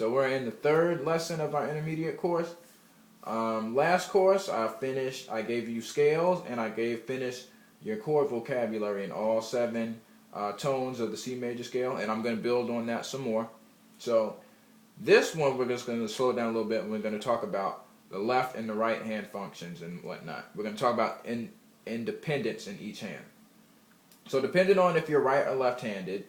So we're in the third lesson of our intermediate course. Last course I gave you scales, and I finished your chord vocabulary in all 7 tones of the C major scale, and I'm going to build on that some more. So this one we're just going to slow down a little bit, and we're going to talk about the left and the right hand functions and whatnot. We're going to talk about independence in each hand. So depending on if you're right or left-handed,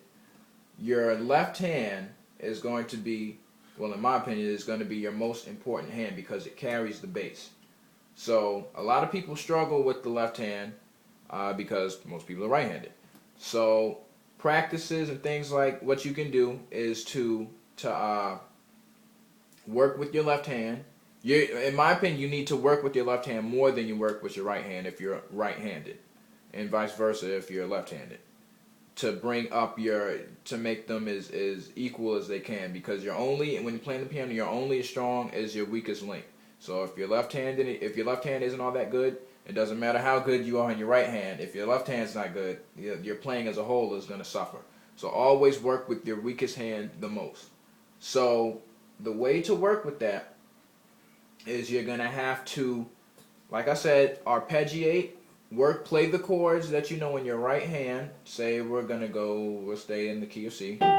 your left hand is going to be, well, in my opinion, is going to be your most important hand because it carries the bass. So a lot of people struggle with the left hand because most people are right-handed. So practices and things like what you can do is to work with your left hand. In my opinion, you need to work with your left hand more than you work with your right hand if you're right-handed, and vice versa if you're left-handed, to bring up to make them as equal as they can, because when you're playing the piano, you're only as strong as your weakest link. So if your left hand isn't all that good, it doesn't matter how good you are in your right hand. If your left hand's not good, your playing as a whole is going to suffer. So always work with your weakest hand the most. So the way to work with that is you're going to have to, like I said, arpeggiate. Play the chords that you know in your right hand. Say we'll stay in the key of C. And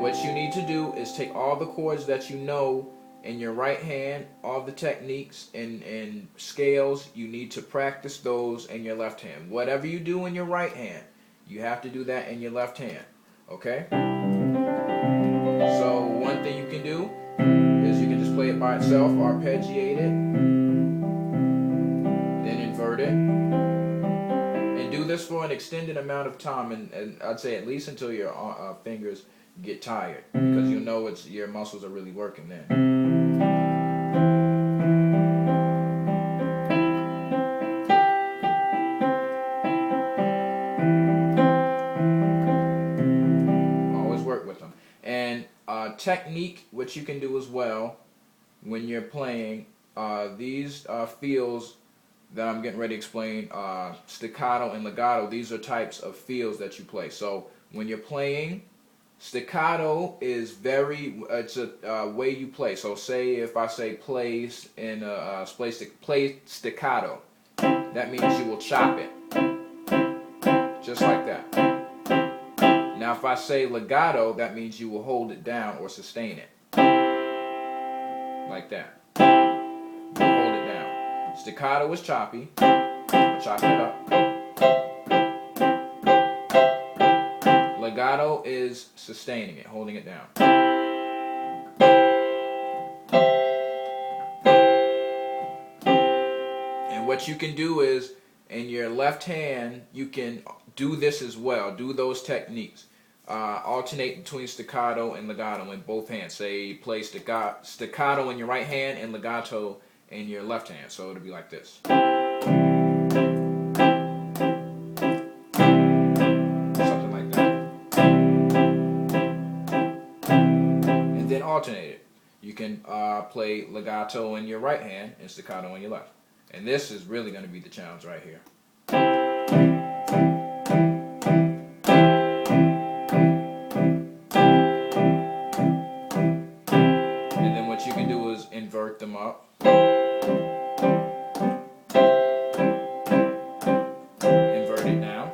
what you need to do is take all the chords that you know in your right hand, all the techniques and scales, you need to practice those in your left hand. Whatever you do in your right hand, you have to do that in your left hand. Okay? So one thing you can do is you can just play it by itself, arpeggiate it, invert it, and do this for an extended amount of time, and I'd say at least until your fingers get tired, because you'll know your muscles are really working then. Always work with them. And technique, which you can do as well when you're playing these feels that I'm getting ready to explain, staccato and legato. These are types of feels that you play. So when you're playing, staccato is it's a way you play. So say if I say play staccato, that means you will chop it, just like that. Now if I say legato, that means you will hold it down or sustain it, like that. Staccato is choppy, chopping it up. Legato is sustaining it, holding it down. And what you can do is, in your left hand, you can do this as well. Do those techniques. Alternate between staccato and legato in both hands. Say play staccato in your right hand and legato in your left hand. So it'll be like this. Something like that. And then alternate it. You can play legato in your right hand and staccato in your left. And this is really going to be the challenge right here. And then what you can do is invert them up. Invert it down.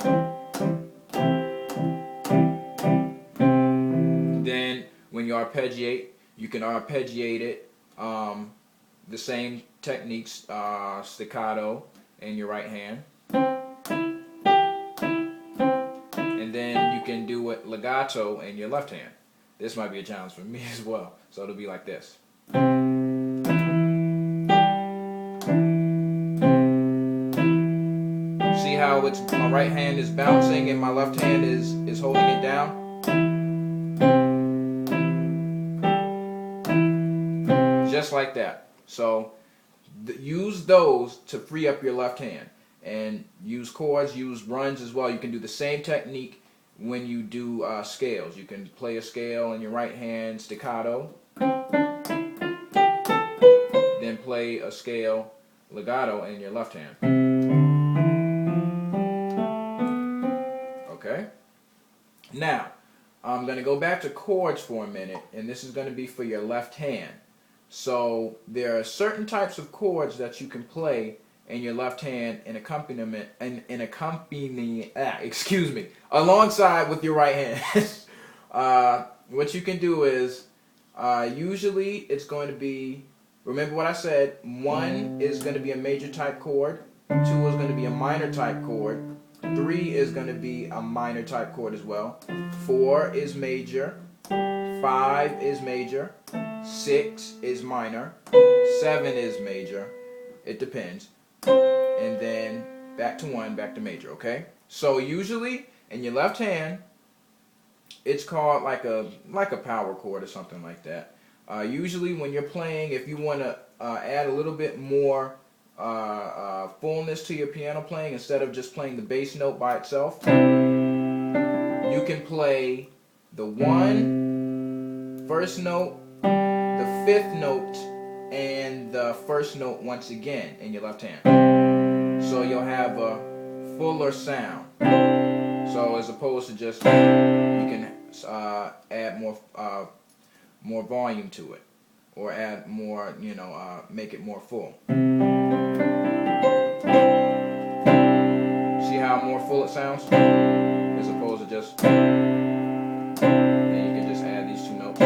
Then when you arpeggiate, you can arpeggiate it the same techniques, staccato in your right hand. And then you can do it legato in your left hand. This might be a challenge for me as well. So it'll be like this. See how my right hand is bouncing and my left hand is holding it down? Just like that. So use those to free up your left hand. And use chords, use runs as well. You can do the same technique when you do scales. You can play a scale in your right hand, staccato. Then play a scale, legato, in your left hand. Okay? Now, I'm going to go back to chords for a minute, and this is going to be for your left hand. So there are certain types of chords that you can play in your left hand in accompaniment alongside with your right hand. What you can do is usually it's going to be, remember what I said, 1 is going to be a major type chord, 2 is going to be a minor type chord, 3 is going to be a minor type chord as well, 4 is major, 5 is major, 6 is minor, 7 is major, it depends, and then back to 1, back to major, okay? So usually in your left hand, it's called like a power chord or something like that. Usually when you're playing, if you want to add a little bit more fullness to your piano playing, instead of just playing the bass note by itself, you can play the 1 first note, the 5th note, and the first note once again in your left hand. So you'll have a fuller sound. So as opposed to just, you can add more volume to it, or add more, make it more full. See how more full it sounds? As opposed to just, then you can just add these 2 notes.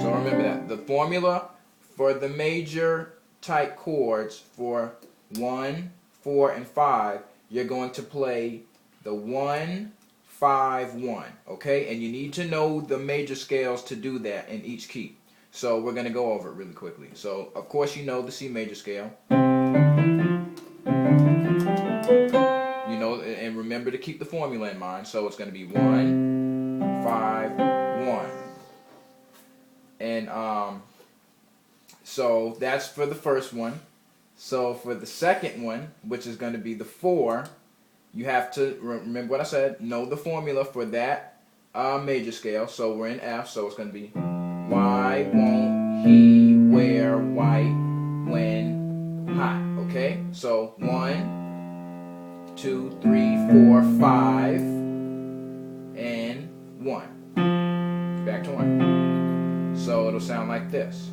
So remember that. The formula for the major type chords for 1, 4, and 5, you're going to play the 1, 5, 1, okay? And you need to know the major scales to do that in each key. So we're going to go over it really quickly. So, of course, you know the C major scale. You know, and remember to keep the formula in mind. So it's going to be 1, 5, 1. And so that's for the first one. So for the second one, which is going to be the 4, you have to remember what I said, know the formula for that major scale. So we're in F, so it's going to be, why won't he wear white when hot? Okay, so 1, 2, 3, 4, 5, and 1. Back to 1. So it'll sound like this.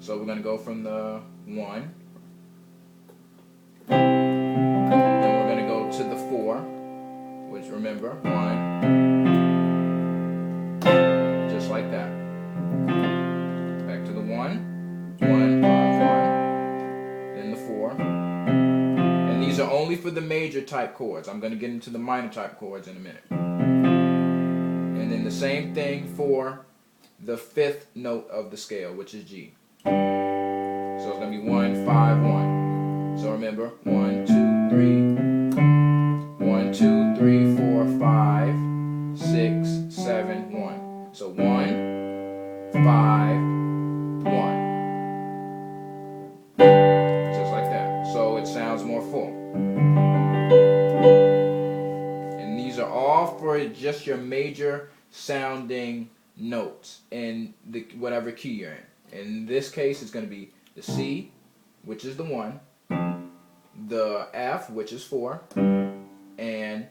So we're going to go from the 1. To the 4, which remember, 1, just like that. Back to the 1, 1, 5, 1, then the 4. And these are only for the major type chords. I'm going to get into the minor type chords in a minute. And then the same thing for the 5th note of the scale, which is G. So it's going to be 1, 5, 1. So remember, 1, 2, 3. 1, 2, 3, 4, 5, 6, 7, 1. So 1, 5, 1. Just like that. So it sounds more full. And these are all for just your major sounding notes in whatever key you're in. In this case, it's going to be the C, which is the 1, the F, which is 4, and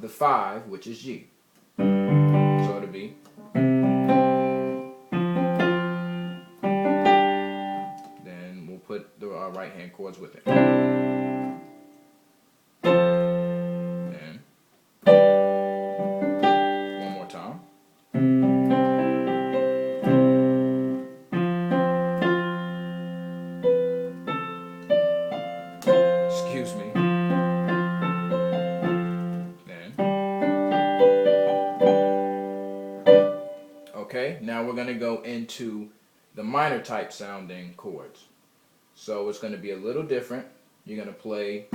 the 5, which is G. So it'll be, then we'll put the right hand chords with it. Then one more time. Excuse me. Okay, now we're going to go into the minor type sounding chords. So it's going to be a little different. You're going to play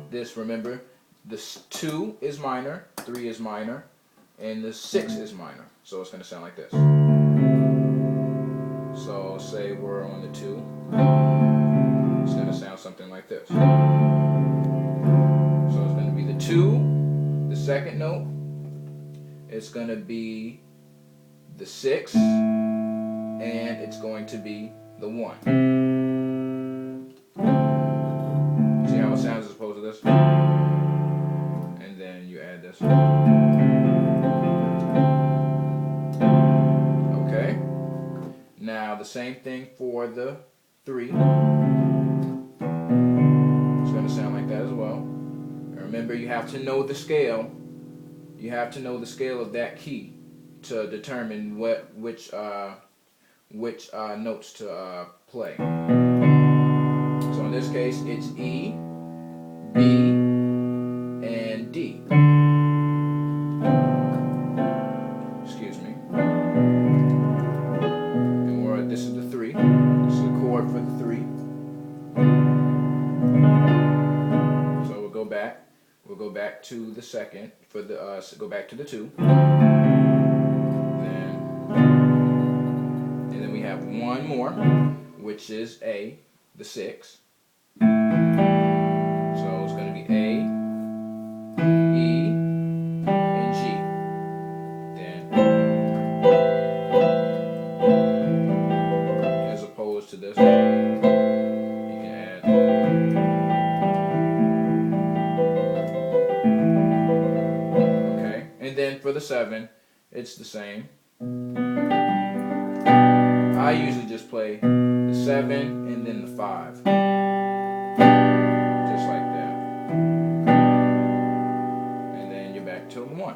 this, remember, the 2 is minor, 3 is minor, and the 6 is minor. So it's going to sound like this. So say we're on the 2. It's going to sound something like this. So it's going to be the 2, the 2nd note. It's going to be the 6, and it's going to be the 1. See how it sounds as opposed to this? And then you add this. The same thing for the 3. It's going to sound like that as well. And remember, you have to know the scale. You have to know the scale of that key to determine which notes to play. So in this case, it's E, B, and D. Excuse me. And this is the 3. This is the chord for the 3. So we'll go back. We'll go back to the second for the go back to the 2. And then we have one more, which is A, the 6. So it's going to be A, E, and G. Then, as opposed to this one, you can add. Okay, and then for the 7, it's the same. I usually just play the 7 and then the 5. Just like that. And then you're back to 1.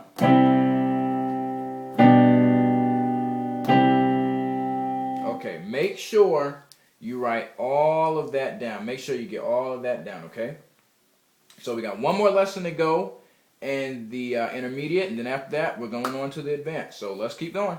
Okay, make sure you write all of that down. Make sure you get all of that down, okay? So we got one more lesson to go, and the intermediate, and then after that, we're going on to the advanced. So let's keep going.